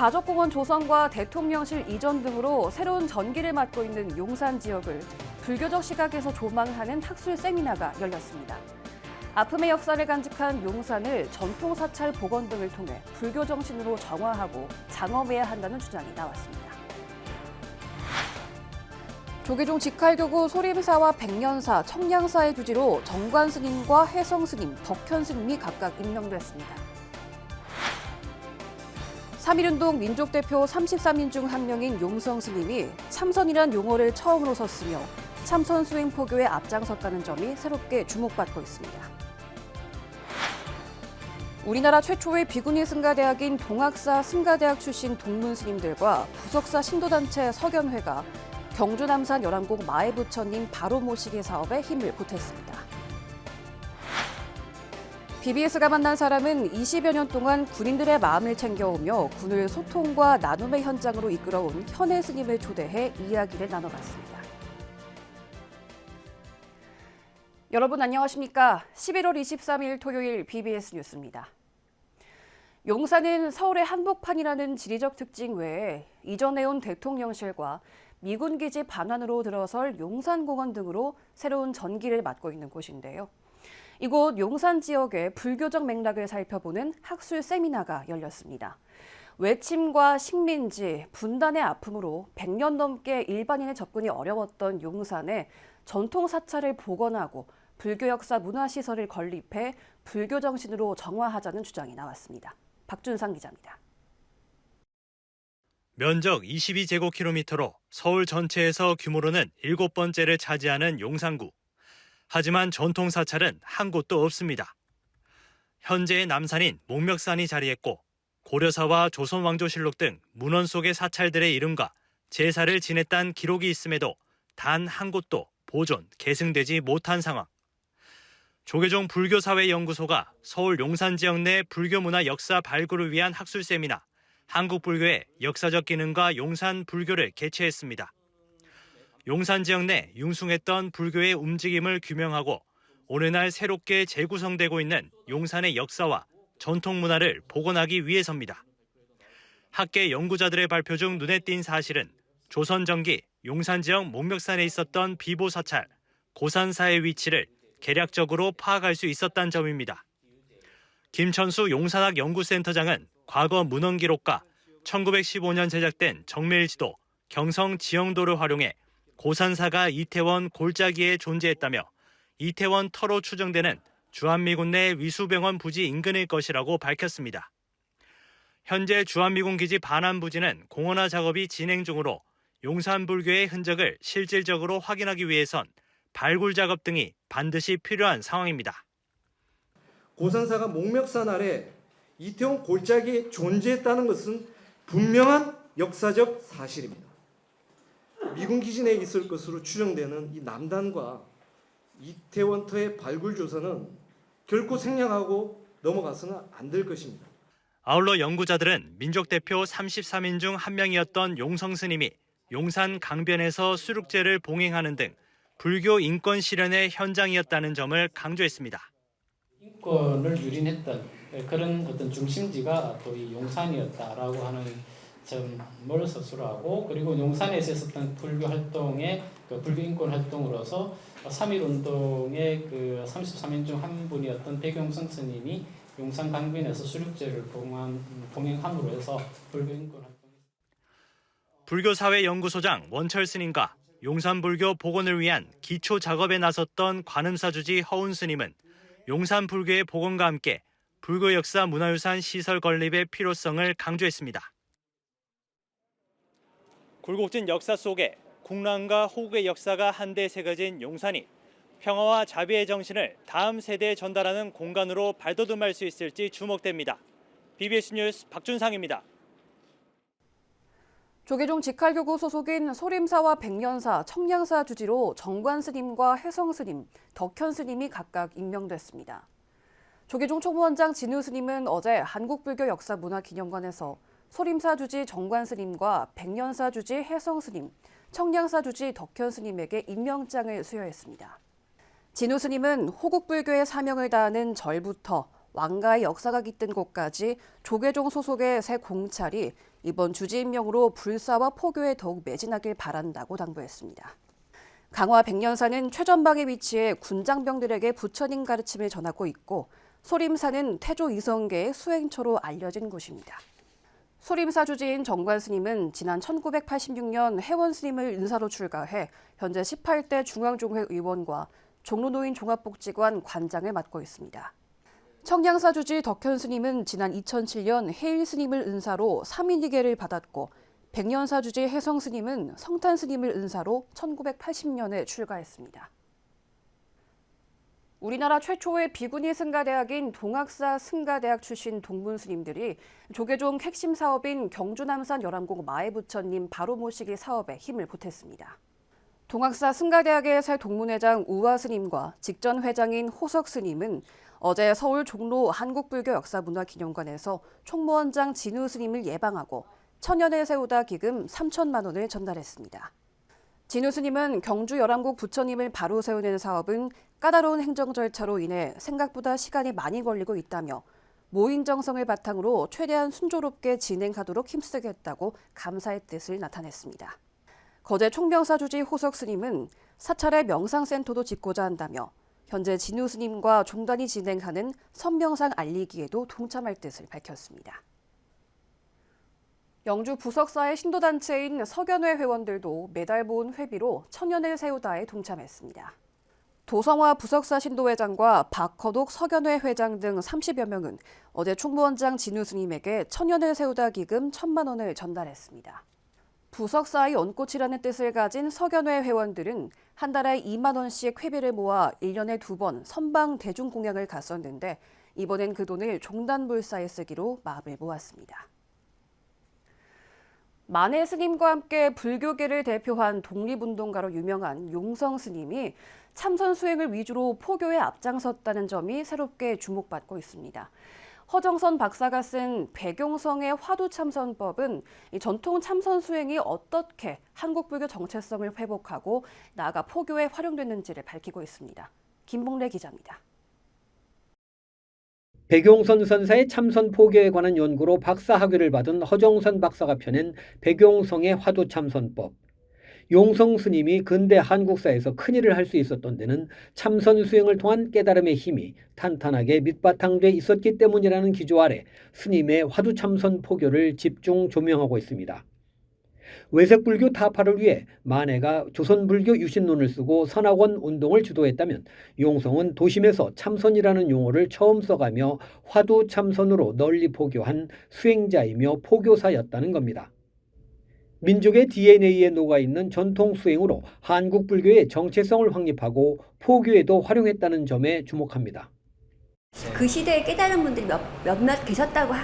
가족공원 조성과 대통령실 이전 등으로 새로운 전기를 맡고 있는 용산 지역을 불교적 시각에서 조망하는 학술 세미나가 열렸습니다. 아픔의 역사를 간직한 용산을 전통사찰 복원 등을 통해 불교 정신으로 정화하고 장엄해야 한다는 주장이 나왔습니다. 조계종 직할교구 소림사와 백년사, 청량사의 주지로 정관 스님과 혜성 스님, 덕현 스님이 각각 임명됐습니다. 3.1운동 민족대표 33인 중 한 명인 용성 스님이 참선이란 용어를 처음으로 썼으며 참선 수행 포교에 앞장섰다는 점이 새롭게 주목받고 있습니다. 우리나라 최초의 비구니 승가대학인 동학사 승가대학 출신 동문 스님들과 부석사 신도단체 석연회가 경주 남산 열암곡 마애부처님 바로 모시기 사업에 힘을 보탰습니다. BBS가 만난 사람은 20여 년 동안 군인들의 마음을 챙겨오며 군을 소통과 나눔의 현장으로 이끌어온 현혜 스님을 초대해 이야기를 나눠봤습니다. 여러분 안녕하십니까? 11월 23일 토요일 BBS 뉴스입니다. 용산은 서울의 한복판이라는 지리적 특징 외에 이전해온 대통령실과 미군기지 반환으로 들어설 용산공원 등으로 새로운 전기를 맡고 있는 곳인데요. 이곳 용산 지역의 불교적 맥락을 살펴보는 학술 세미나가 열렸습니다. 외침과 식민지, 분단의 아픔으로 100년 넘게 일반인의 접근이 어려웠던 용산에 전통 사찰을 복원하고 불교 역사 문화시설을 건립해 불교 정신으로 정화하자는 주장이 나왔습니다. 박준상 기자입니다. 면적 22제곱킬로미터로 서울 전체에서 규모로는 7번째를 차지하는 용산구. 하지만 전통 사찰은 한 곳도 없습니다. 현재의 남산인 목멱산이 자리했고 고려사와 조선왕조실록 등 문헌 속의 사찰들의 이름과 제사를 지냈다는 기록이 있음에도 단 한 곳도 보존, 계승되지 못한 상황. 조계종 불교사회연구소가 서울 용산 지역 내 불교문화 역사 발굴을 위한 학술 세미나 한국불교의 역사적 기능과 용산 불교를 개최했습니다. 용산 지역 내 융숭했던 불교의 움직임을 규명하고 오늘날 새롭게 재구성되고 있는 용산의 역사와 전통 문화를 복원하기 위해서입니다. 학계 연구자들의 발표 중 눈에 띈 사실은 조선 전기 용산 지역 목멱산에 있었던 비보 사찰, 고산사의 위치를 개략적으로 파악할 수 있었다는 점입니다. 김천수 용산학 연구센터장은 과거 문헌 기록과 1915년 제작된 정밀지도, 경성 지형도를 활용해 고산사가 이태원 골짜기에 존재했다며 이태원 터로 추정되는 주한미군 내 위수병원 부지 인근일 것이라고 밝혔습니다. 현재 주한미군 기지 반환 부지는 공원화 작업이 진행 중으로 용산 불교의 흔적을 실질적으로 확인하기 위해선 발굴 작업 등이 반드시 필요한 상황입니다. 고산사가 목멱산 아래 이태원 골짜기에 존재했다는 것은 분명한 역사적 사실입니다. 미군 기지 내에 있을 것으로 추정되는 이 남단과 이태원터의 발굴 조사는 결코 생략하고 넘어가서는 안 될 것입니다. 아울러 연구자들은 민족대표 33인 중 한 명이었던 용성 스님이 용산 강변에서 수륙제를 봉행하는 등 불교 인권 실현의 현장이었다는 점을 강조했습니다. 인권을 유린했던 그런 어떤 중심지가 또 이 용산이었다라고 하는 점을 서술하고, 그리고 용산에서 있었던 불교 활동의 불교 인권 활동으로서 3.1운동의 33인 중 한 분이었던 백용성 스님이 용산 강변에서 수륙제를 봉행함으로 해서 불교 인권 활동. 불교사회연구소장 원철 스님과 용산불교 복원을 위한 기초 작업에 나섰던 관음사 주지 허운 스님은 용산 불교의 복원과 함께 불교 역사 문화유산 시설 건립의 필요성을 강조했습니다. 굴곡진 역사 속에 국난과 호국의 역사가 한데 새겨진 용산이 평화와 자비의 정신을 다음 세대에 전달하는 공간으로 발돋움할 수 있을지 주목됩니다. BBS 뉴스 박준상입니다. 조계종 직할교구 소속인 소림사와 백년사, 청량사 주지로 정관 스님과 혜성 스님, 덕현 스님이 각각 임명됐습니다. 조계종 총무원장 진우 스님은 어제 한국불교역사문화기념관에서 소림사 주지 정관 스님과 백년사 주지 혜성 스님, 청량사 주지 덕현 스님에게 임명장을 수여했습니다. 진우 스님은 호국불교의 사명을 다하는 절부터 왕가의 역사가 깃든 곳까지 조계종 소속의 새 공찰이 이번 주지 임명으로 불사와 포교에 더욱 매진하길 바란다고 당부했습니다. 강화 백년사는 최전방에 위치해 군장병들에게 부처님 가르침을 전하고 있고 소림사는 태조 이성계의 수행처로 알려진 곳입니다. 소림사 주지인 정관 스님은 지난 1986년 해원 스님을 은사로 출가해 현재 18대 중앙종회 의원과 종로노인 종합복지관 관장을 맡고 있습니다. 청량사 주지 덕현 스님은 지난 2007년 해일 스님을 은사로 3인이계를 받았고 백년사 주지 혜성 스님은 성탄 스님을 은사로 1980년에 출가했습니다. 우리나라 최초의 비구니 승가대학인 동학사 승가대학 출신 동문 스님들이 조계종 핵심 사업인 경주남산 열암공 마애부처님 바로 모시기 사업에 힘을 보탰습니다. 동학사 승가대학의 새 동문회장 우화 스님과 직전 회장인 호석 스님은 어제 서울 종로 한국불교 역사문화기념관에서 총무원장 진우 스님을 예방하고 천년을 세우다 기금 3천만 원을 전달했습니다. 진우 스님은 경주 열암국 부처님을 바로 세우는 사업은 까다로운 행정 절차로 인해 생각보다 시간이 많이 걸리고 있다며 모인 정성을 바탕으로 최대한 순조롭게 진행하도록 힘쓰겠다고 감사의 뜻을 나타냈습니다. 거제 총명사 주지 호석 스님은 사찰의 명상센터도 짓고자 한다며 현재 진우 스님과 종단이 진행하는 선명상 알리기에도 동참할 뜻을 밝혔습니다. 영주 부석사의 신도단체인 석연회 회원들도 매달 모은 회비로 천년을 세우다에 동참했습니다. 도성화 부석사 신도회장과 박허독 석연회 회장 등 30여 명은 어제 총무원장 진우 스님에게 천년을 세우다 기금 1,000만 원을 전달했습니다. 부석사의 연꽃이라는 뜻을 가진 석연회 회원들은 한 달에 2만 원씩 회비를 모아 1년에 2번 선방 대중공양을 갔었는데 이번엔 그 돈을 종단불사에 쓰기로 마음을 모았습니다. 만해 스님과 함께 불교계를 대표한 독립운동가로 유명한 용성 스님이 참선 수행을 위주로 포교에 앞장섰다는 점이 새롭게 주목받고 있습니다. 허정선 박사가 쓴 백용성의 화두참선법은 전통 참선 수행이 어떻게 한국불교 정체성을 회복하고 나아가 포교에 활용됐는지를 밝히고 있습니다. 김봉래 기자입니다. 백용선 선사의 참선 포교에 관한 연구로 박사 학위를 받은 허정선 박사가 펴낸 백용성의 화두참선법. 용성 스님이 근대 한국사에서 큰일을 할 수 있었던 데는 참선 수행을 통한 깨달음의 힘이 탄탄하게 밑바탕돼 있었기 때문이라는 기조 아래 스님의 화두참선 포교를 집중 조명하고 있습니다. 외색불교 타파를 위해 만해가 조선불교 유신론을 쓰고 선학원 운동을 주도했다면 용성은 도심에서 참선이라는 용어를 처음 써가며 화두참선으로 널리 포교한 수행자이며 포교사였다는 겁니다. 민족의 DNA에 녹아있는 전통 수행으로 한국 불교의 정체성을 확립하고 포교에도 활용했다는 점에 주목합니다. 그 시대에 깨달은 분들이 몇몇 계셨다고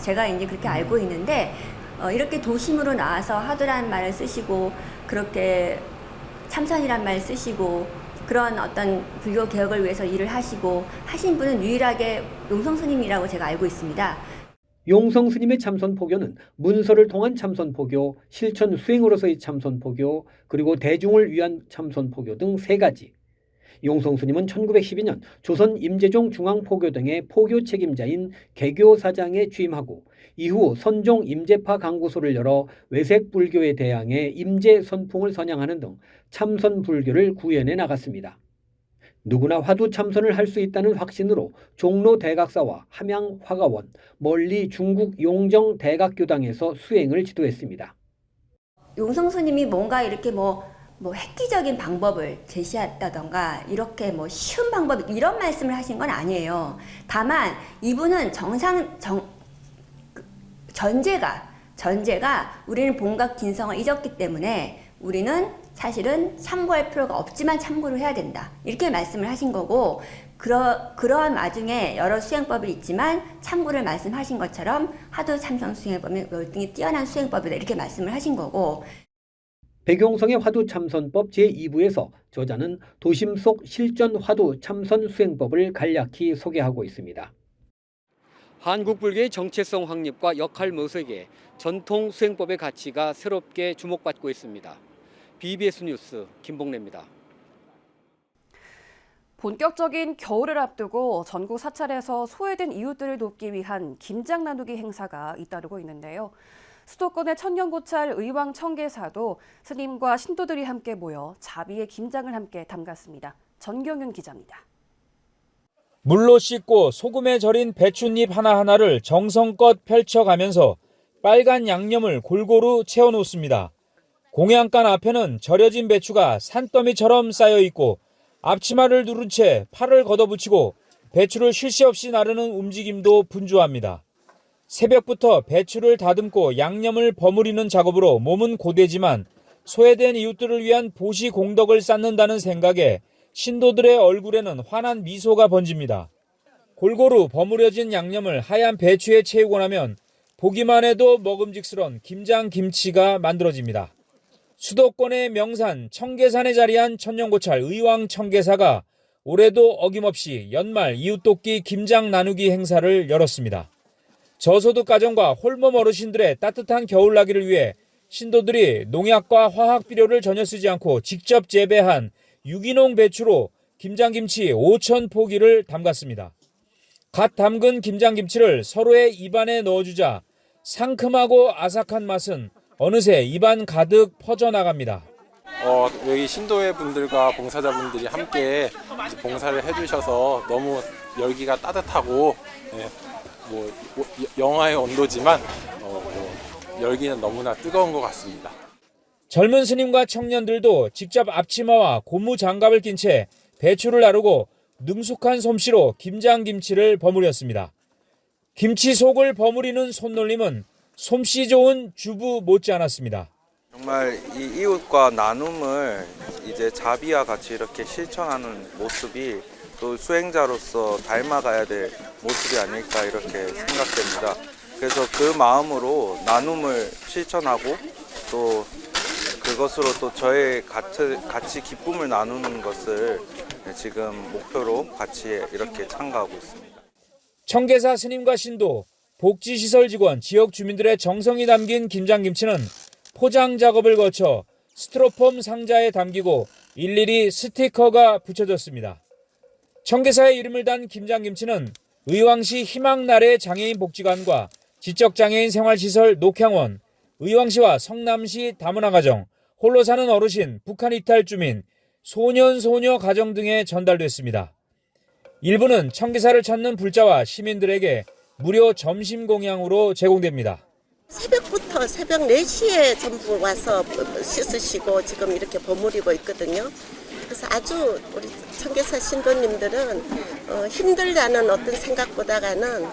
제가 이제 그렇게 알고 있는데 이렇게 도심으로 나와서 화두라는 말을 쓰시고 그렇게 참선이란 말 쓰시고 그런 어떤 불교 개혁을 위해서 일을 하시고 하신 분은 유일하게 용성 스님이라고 제가 알고 있습니다. 용성 스님의 참선 포교는 문서를 통한 참선 포교, 실천 수행으로서의 참선 포교, 그리고 대중을 위한 참선 포교 등 3가지. 용성 스님은 1912년 조선 임재종 중앙포교 등의 포교 책임자인 개교사장에 취임하고 이후 선종 임재파 강구소를 열어 외색 불교에 대항해 임재 선풍을 선양하는 등 참선 불교를 구현해 나갔습니다. 누구나 화두 참선을 할 수 있다는 확신으로 종로 대각사와 함양 화가원, 멀리 중국 용정 대각교당에서 수행을 지도했습니다. 용성 스님이 뭔가 이렇게 뭐 획기적인 방법을 제시했다던가 이렇게 뭐 쉬운 방법 이런 말씀을 하신 건 아니에요. 다만 이분은 전제가 우리는 본각 진성을 잊었기 때문에 우리는 사실은 참고할 필요가 없지만 참고를 해야 된다. 이렇게 말씀을 하신 거고 그러한 와중에 여러 수행법이 있지만 참고를 말씀하신 것처럼 하도 참선 수행법이 월등히 뛰어난 수행법이다. 이렇게 말씀을 하신 거고 백용성의 화두참선법 제2부에서 저자는 도심 속 실전 화두 참선 수행법을 간략히 소개하고 있습니다. 한국불교의 정체성 확립과 역할 모색에 전통 수행법의 가치가 새롭게 주목받고 있습니다. BBS 뉴스 김봉래입니다. 본격적인 겨울을 앞두고 전국 사찰에서 소외된 이웃들을 돕기 위한 김장 나누기 행사가 잇따르고 있는데요. 수도권의 천년고찰 의왕 청계사도 스님과 신도들이 함께 모여 자비의 김장을 함께 담갔습니다. 전경윤 기자입니다. 물로 씻고 소금에 절인 배춧잎 하나하나를 정성껏 펼쳐가면서 빨간 양념을 골고루 채워놓습니다. 공양간 앞에는 절여진 배추가 산더미처럼 쌓여있고 앞치마를 누른 채 팔을 걷어붙이고 배추를 쉴 새 없이 나르는 움직임도 분주합니다. 새벽부터 배추를 다듬고 양념을 버무리는 작업으로 몸은 고되지만 소외된 이웃들을 위한 보시 공덕을 쌓는다는 생각에 신도들의 얼굴에는 환한 미소가 번집니다. 골고루 버무려진 양념을 하얀 배추에 채우고 나면 보기만 해도 먹음직스러운 김장김치가 만들어집니다. 수도권의 명산 청계산에 자리한 천년고찰 의왕 청계사가 올해도 어김없이 연말 이웃돕기 김장 나누기 행사를 열었습니다. 저소득 가정과 홀몸 어르신들의 따뜻한 겨울나기를 위해 신도들이 농약과 화학 비료를 전혀 쓰지 않고 직접 재배한 유기농 배추로 김장김치 5,000포기를 담갔습니다. 갓 담근 김장김치를 서로의 입안에 넣어주자 상큼하고 아삭한 맛은 어느새 입안 가득 퍼져나갑니다. 여기 신도회 분들과 봉사자분들이 함께 봉사를 해주셔서 너무 열기가 따뜻하고 영하의 온도지만 열기는 너무나 뜨거운 것 같습니다. 젊은 스님과 청년들도 직접 앞치마와 고무 장갑을 낀 채 배추를 나르고 능숙한 솜씨로 김장김치를 버무렸습니다. 김치 속을 버무리는 손놀림은 솜씨 좋은 주부 못지않았습니다. 정말 이 이웃과 나눔을 이제 자비와 같이 이렇게 실천하는 모습이 또 수행자로서 닮아가야 될 모습이 아닐까 이렇게 생각됩니다. 그래서 그 마음으로 나눔을 실천하고 또 그것으로 또 저의 같이 기쁨을 나누는 것을 지금 목표로 같이 이렇게 참가하고 있습니다. 청계사 스님과 신도, 복지시설 직원, 지역 주민들의 정성이 담긴 김장김치는 포장 작업을 거쳐 스티로폼 상자에 담기고 일일이 스티커가 붙여졌습니다. 청계사의 이름을 단 김장김치는 의왕시 희망나래 장애인 복지관과 지적장애인 생활시설 녹향원, 의왕시와 성남시 다문화 가정, 홀로 사는 어르신, 북한 이탈 주민, 소년, 소녀 가정 등에 전달됐습니다. 일부는 청계사를 찾는 불자와 시민들에게 무료 점심 공양으로 제공됩니다. 새벽부터 새벽 4시에 전부 와서 씻으시고 지금 이렇게 버무리고 있거든요. 그래서 아주 우리 청계사 신도님들은 힘들다는 어떤 생각보다는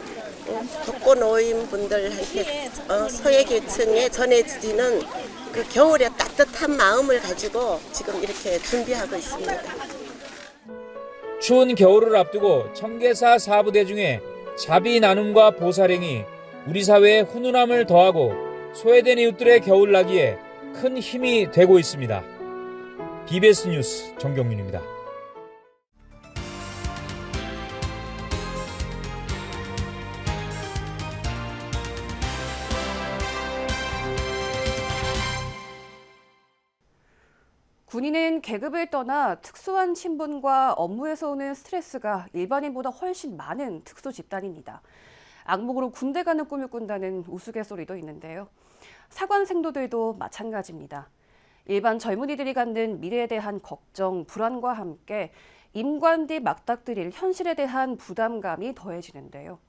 독거 노인 분들한테 소외계층에 전해지는 그 겨울의 따뜻한 마음을 가지고 지금 이렇게 준비하고 있습니다. 추운 겨울을 앞두고 청계사 사부대 중에 자비 나눔과 보살행이 우리 사회에 훈훈함을 더하고 소외된 이웃들의 겨울나기에 큰 힘이 되고 있습니다. BBS 뉴스 정경윤입니다. 군인은 계급을 떠나 특수한 신분과 업무에서 오는 스트레스가 일반인보다 훨씬 많은 특수 집단입니다. 악몽으로 군대 가는 꿈을 꾼다는 우스갯소리도 있는데요. 사관생도들도 마찬가지입니다. 일반 젊은이들이 갖는 미래에 대한 걱정, 불안과 함께 임관 뒤 맞닥뜨릴 현실에 대한 부담감이 더해지는데요.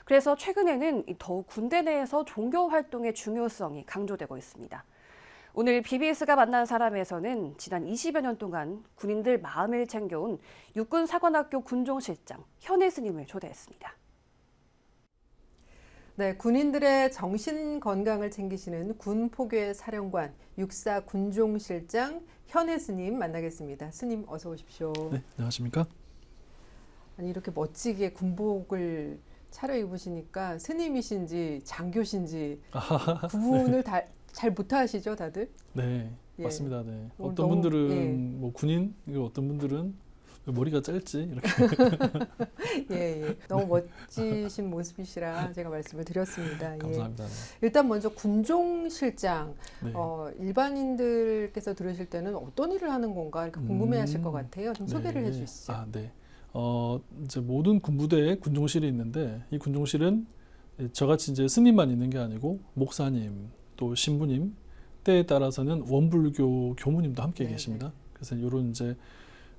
그래서 최근에는 더욱 군대 내에서 종교 활동의 중요성이 강조되고 있습니다. 오늘 BBS가 만난 사람에서는 지난 20여 년 동안 군인들 마음을 챙겨온 육군사관학교 군종실장 현혜 스님을 초대했습니다. 네, 군인들의 정신 건강을 챙기시는 군포교회 사령관 육사 군종실장 현혜 스님 만나겠습니다. 스님 어서 오십시오. 네, 안녕하십니까? 아니 이렇게 멋지게 군복을 차려입으시니까 스님이신지 장교신지 구분을 잘 못하시죠, 다들? 네, 예. 맞습니다. 네. 어떤 너무, 분들은 예. 뭐 군인, 그리고 어떤 분들은 왜 머리가 짧지 이렇게. 예. 너무 멋지신 모습이시라 제가 말씀을 드렸습니다. 감사합니다. 예. 네. 일단 먼저 군종실장, 네. 일반인들께서 들으실 때는 어떤 일을 하는 건가 이렇게 궁금해하실 것 같아요. 좀 소개를 네. 해주시죠. 아, 네. 이제 모든 군부대에 군종실이 있는데 이 군종실은 저같이 이제 스님만 있는 게 아니고 목사님, 또 신부님, 때에 따라서는 원불교 교무님도 함께 네네. 계십니다. 그래서 이런 이제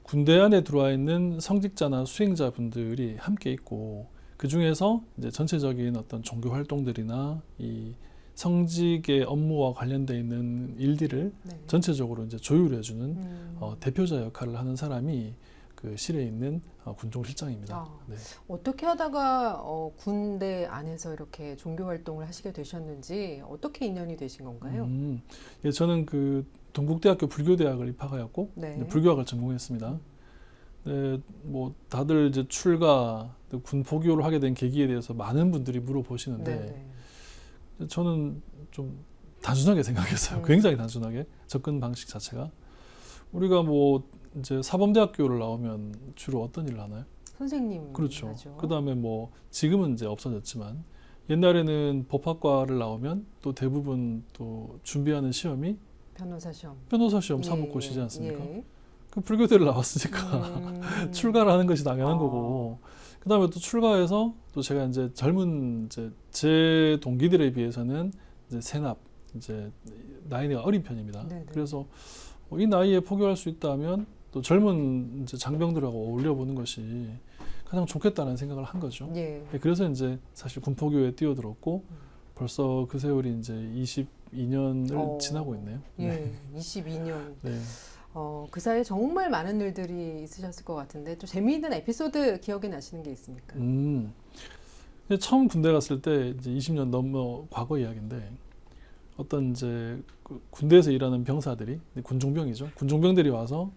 군대 안에 들어와 있는 성직자나 수행자분들이 함께 있고 그 중에서 이제 전체적인 어떤 종교 활동들이나 이 성직의 업무와 관련돼 있는 일들을 네. 전체적으로 이제 조율해주는 대표자 역할을 하는 사람이 그 실에 있는 군종실장입니다. 아. 네. 어떻게 하다가 군대 안에서 이렇게 종교 활동을 하시게 되셨는지 어떻게 인연이 되신 건가요? 예, 저는 그 동국대학교 불교대학을 입학하였고 네. 불교학을 전공했습니다. 네, 뭐 다들 이제 출가, 또 군포교를 하게 된 계기에 대해서 많은 분들이 물어보시는데 저는 좀 단순하게 생각했어요. 굉장히 단순하게 접근 방식 자체가 우리가 뭐 이제 사범대학교를 나오면 주로 어떤 일을 하나요? 선생님. 그렇죠. 하죠. 그다음에 뭐 지금은 이제 없어졌지만 옛날에는 법학과를 나오면 또 대부분 또 준비하는 시험이 변호사 시험. 변호사 시험 예, 사법고시지 않습니까? 예. 그 불교대를 나왔으니까 출가를 하는 것이 당연한 거고 그다음에 또 출가해서 또 제가 이제 젊은 이제 제 동기들에 비해서는 이제 세납 이제 나이가 어린 편입니다. 네네. 그래서 이 나이에 포교할 수 있다면 또 젊은 이제 장병들하고 어울려 보는 것이 가장 좋겠다는 생각을 한 거죠. 예. 그래서 이제 사실 군포교에 뛰어들었고 벌써 그 세월이 이제 22년을 지나고 있네요. 예, 22년. 네. 그 사이에 정말 많은 일들이 있으셨을 것 같은데 또 재미있는 에피소드 기억에 나시는 게 있습니까? 처음 군대 갔을 때 이제 20년 넘어 과거 이야기인데 어떤 이제 군대에서 일하는 병사들이 군종병이죠. 군종병들이 와서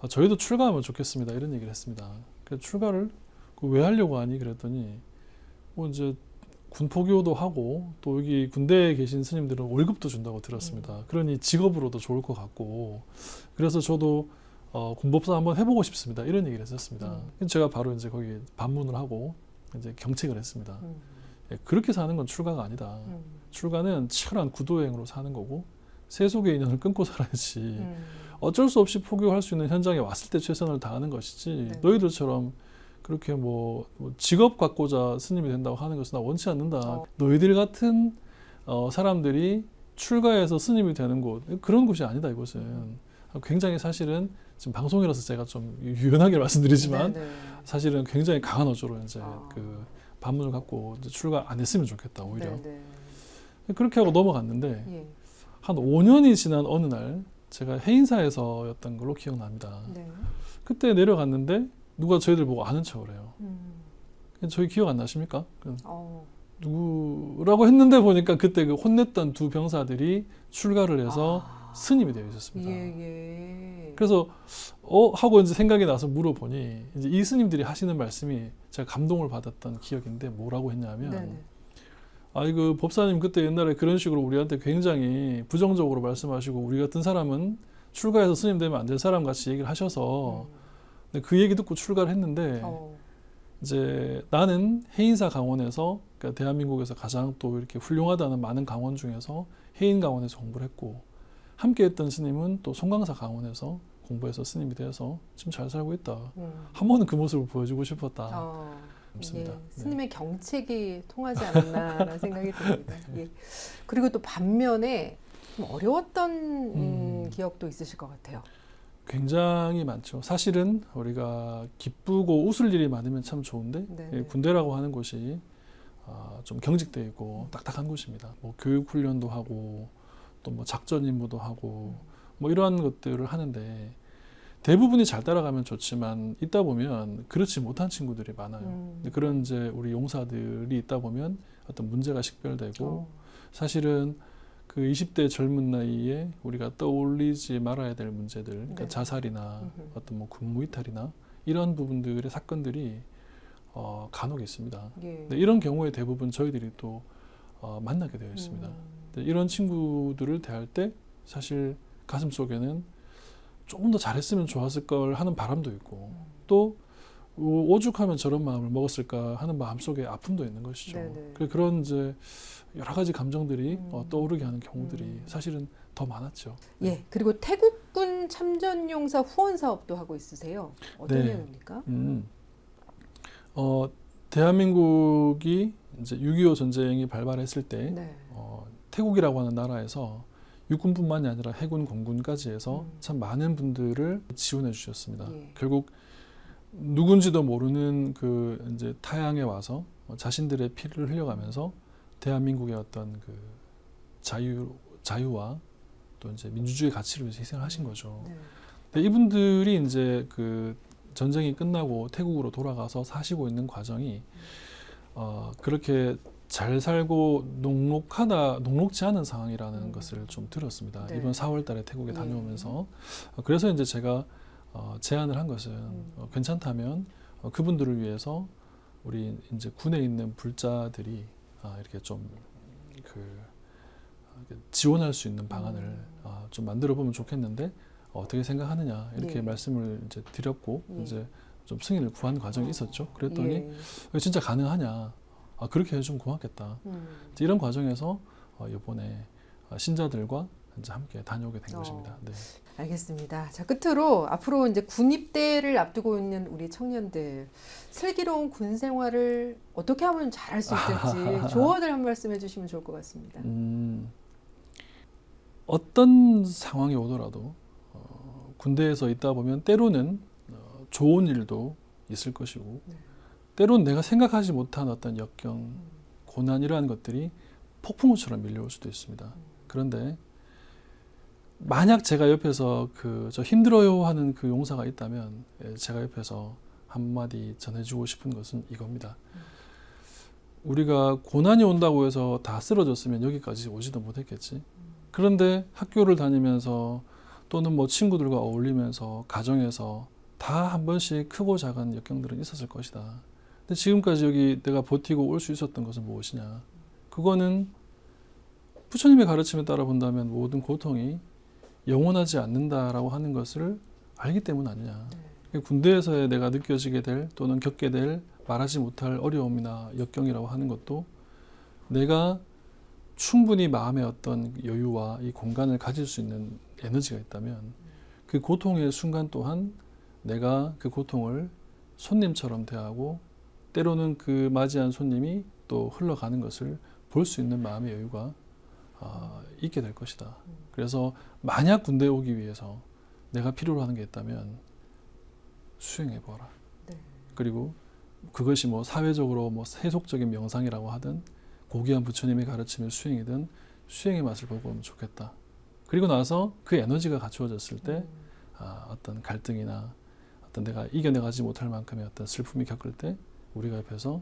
저희도 출가하면 좋겠습니다. 이런 얘기를 했습니다. 그래서 출가를 왜 하려고 하니 그랬더니 뭐 이제 군포교도 하고 또 여기 군대에 계신 스님들은 월급도 준다고 들었습니다. 그러니 직업으로도 좋을 것 같고 그래서 저도 군법사 한번 해보고 싶습니다. 이런 얘기를 했었습니다. 제가 바로 이제 거기 반문을 하고 이제 경책을 했습니다. 예, 그렇게 사는 건 출가가 아니다. 출가는 치열한 구도행으로 사는 거고 세속의 인연을 끊고 살아야지. 어쩔 수 없이 포교할 수 있는 현장에 왔을 때 최선을 다하는 것이지. 네. 너희들처럼 그렇게 뭐 직업 갖고자 스님이 된다고 하는 것은 나 원치 않는다. 너희들 같은 사람들이 출가해서 스님이 되는 곳 그런 곳이 아니다 이곳은. 굉장히 사실은 지금 방송이라서 제가 좀 유연하게 말씀드리지만 네네. 사실은 굉장히 강한 어조로 이제 그 반문을 갖고 이제 출가 안 했으면 좋겠다 오히려. 네네. 그렇게 하고 넘어갔는데 예. 한 5년이 지난 어느 날 제가 해인사에서였던 걸로 기억납니다. 네. 그때 내려갔는데 누가 저희들 보고 아는 척을 해요. 저희 기억 안 나십니까? 누구라고 했는데 보니까 그때 그 혼냈던 두 병사들이 출가를 해서 스님이 되어 있었습니다. 예. 그래서 하고 이제 생각이 나서 물어보니 이제 이 스님들이 하시는 말씀이 제가 감동을 받았던 기억인데 뭐라고 했냐면 네네. 그 법사님 그때 옛날에 그런 식으로 우리한테 굉장히 부정적으로 말씀하시고 우리 같은 사람은 출가해서 스님 되면 안 될 사람 같이 얘기를 하셔서 근데 그 얘기 듣고 출가를 했는데 이제 나는 해인사 강원에서 그러니까 대한민국에서 가장 또 이렇게 훌륭하다는 많은 강원 중에서 해인 강원에서 공부를 했고 함께 했던 스님은 또 송강사 강원에서 공부해서 스님이 되어서 지금 잘 살고 있다. 한 번은 그 모습을 보여주고 싶었다. 예, 스님의 경책이 통하지 않았나라는 생각이 듭니다. 예. 그리고 또 반면에 좀 어려웠던 기억도 있으실 것 같아요. 굉장히 많죠. 사실은 우리가 기쁘고 웃을 일이 많으면 참 좋은데 예, 군대라고 하는 곳이 좀 경직되어 있고 딱딱한 곳입니다. 뭐 교육 훈련도 하고 또 뭐 작전 임무도 하고 뭐 이러한 것들을 하는데 대부분이 잘 따라가면 좋지만 있다 보면 그렇지 못한 친구들이 많아요. 근데 그런 이제 우리 용사들이 있다 보면 어떤 문제가 식별되고 사실은 그 20대 젊은 나이에 우리가 떠올리지 말아야 될 문제들, 그러니까 자살이나 어떤 뭐 근무 이탈이나 이런 부분들의 사건들이 간혹 있습니다. 근데 이런 경우에 대부분 저희들이 또 만나게 되어 있습니다. 이런 친구들을 대할 때 사실 가슴 속에는 조금 더 잘했으면 좋았을 걸 하는 바람도 있고 또 오죽하면 저런 마음을 먹었을까 하는 마음속에 아픔도 있는 것이죠. 그런 이제 여러 가지 감정들이 떠오르게 하는 경우들이 사실은 더 많았죠. 예, 그리고 태국군 참전용사 후원 사업도 하고 있으세요. 어떤 내용입니까? 대한민국이 이제 6.25 전쟁이 발발했을 때 태국이라고 하는 나라에서 육군뿐만이 아니라 해군, 공군까지 해서 참 많은 분들을 지원해 주셨습니다. 결국 누군지도 모르는 그 이제 타향에 와서 자신들의 피를 흘려가면서 대한민국의 어떤 그 자유와 또 이제 민주주의 가치를 위해서 희생을 하신 거죠. 근데 이분들이 이제 그 전쟁이 끝나고 태국으로 돌아가서 사시고 있는 과정이 그렇게 잘 살고 녹록지 않은 상황이라는 것을 좀 들었습니다. 이번 4월 달에 태국에 다녀오면서. 그래서 이제 제가 제안을 한 것은 괜찮다면 그분들을 위해서 우리 이제 군에 있는 불자들이 이렇게 좀 지원할 수 있는 방안을 좀 만들어 보면 좋겠는데 어떻게 생각하느냐 이렇게 말씀을 이제 드렸고 이제 좀 승인을 구한 과정이 있었죠. 그랬더니 진짜 가능하냐? 그렇게 해주면 고맙겠다. 이런 과정에서 이번에 신자들과 이제 함께 다녀오게 된 것입니다. 네. 알겠습니다. 자, 끝으로 앞으로 이제 군입대를 앞두고 있는 우리 청년들 슬기로운 군 생활을 어떻게 하면 잘할 수 있을지 조언을 한 말씀 해주시면 좋을 것 같습니다. 어떤 상황이 오더라도 군대에서 있다 보면 때로는 좋은 일도 있을 것이고 때로는 내가 생각하지 못한 어떤 역경, 고난이라는 것들이 폭풍우처럼 밀려올 수도 있습니다. 그런데 만약 제가 옆에서 저 힘들어요 하는 그 용사가 있다면 제가 옆에서 한마디 전해주고 싶은 것은 이겁니다. 우리가 고난이 온다고 해서 다 쓰러졌으면 여기까지 오지도 못했겠지. 그런데 학교를 다니면서 또는 뭐 친구들과 어울리면서 가정에서 다 한 번씩 크고 작은 역경들은 있었을 것이다. 근데 지금까지 여기 내가 버티고 올 수 있었던 것은 무엇이냐? 그거는 부처님의 가르침에 따라 본다면 모든 고통이 영원하지 않는다라고 하는 것을 알기 때문 아니냐. 군대에서의 내가 느껴지게 될 또는 겪게 될 말하지 못할 어려움이나 역경이라고 하는 것도 내가 충분히 마음의 어떤 여유와 이 공간을 가질 수 있는 에너지가 있다면 그 고통의 순간 또한 내가 그 고통을 손님처럼 대하고 때로는 그 맞이한 손님이 또 흘러가는 것을 볼 수 있는 마음의 여유가 있게 될 것이다. 그래서 만약 군대에 오기 위해서 내가 필요로 하는 게 있다면 수행해보라. 그리고 그것이 뭐 사회적으로 뭐 세속적인 명상이라고 하든 고귀한 부처님의 가르침의 수행이든 수행의 맛을 보고 오면 좋겠다. 그리고 나서 그 에너지가 갖추어졌을 때 어떤 갈등이나 어떤 내가 이겨내가지 못할 만큼의 어떤 슬픔이 겪을 때 우리가 옆에서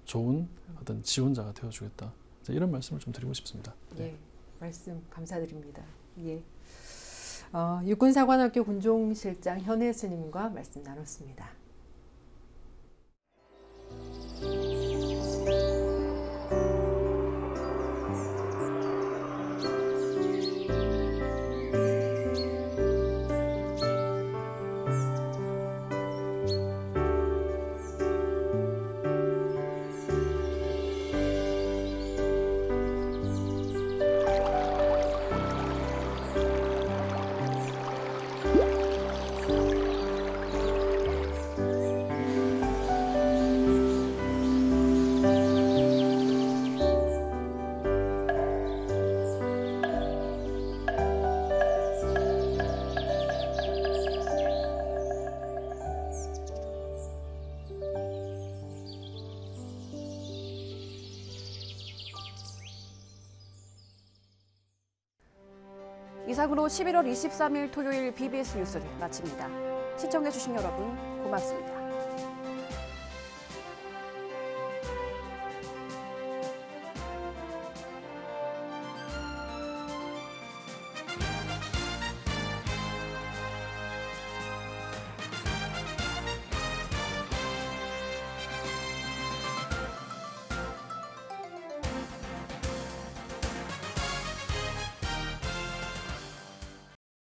좋은 어떤 지원자가 되어주겠다. 이런 말씀을 좀 드리고 싶습니다. 예, 말씀 감사드립니다. 예, 육군사관학교 군종실장 현혜 스님과 말씀 나눴습니다. 이상으로 11월 23일 토요일 BBS 뉴스를 마칩니다. 시청해주신 여러분 고맙습니다.